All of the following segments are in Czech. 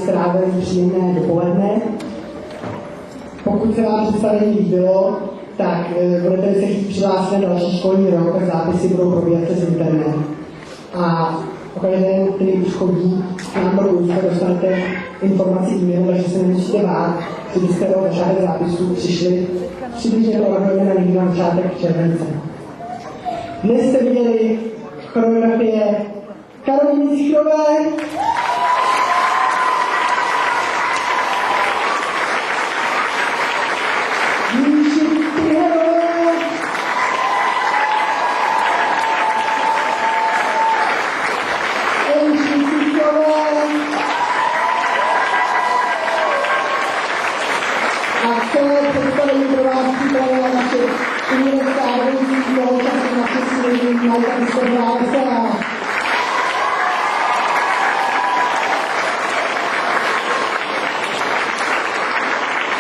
strávili příjemné dopoledne. Pokud se vám představení líbilo, tak budete se chtít přihlásit na další školní rok, tak zápisy budou probíhat přes internet. A o každém, který už chodí k nám do úzka, dostanete informaci e-mailu, takže se nemusíte bát, že byste o začátek zápisů přišli přibližně odhodně na někdy na začátek července. Dnes jste viděli choreografie Karolíny Cichrové, Míši Tyherové, Eliši Cichrové a celé představení pro vás připravila naše umělecká vedoucí spolučástí naše svědní Majka Vysoká Veselá.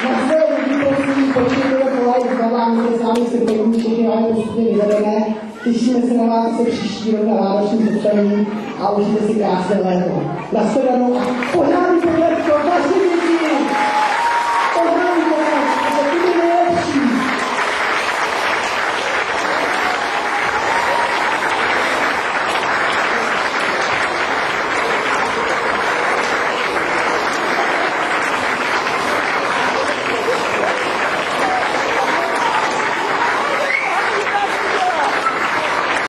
Na své lidi prosím počítejte volaj vzdáváme, s námi se první všechny máme postupně vyvedeme. Těšíme se na vás se příští rok na vánočním představení a užijte si krásné léto. Nashledanou a pořádný pohled!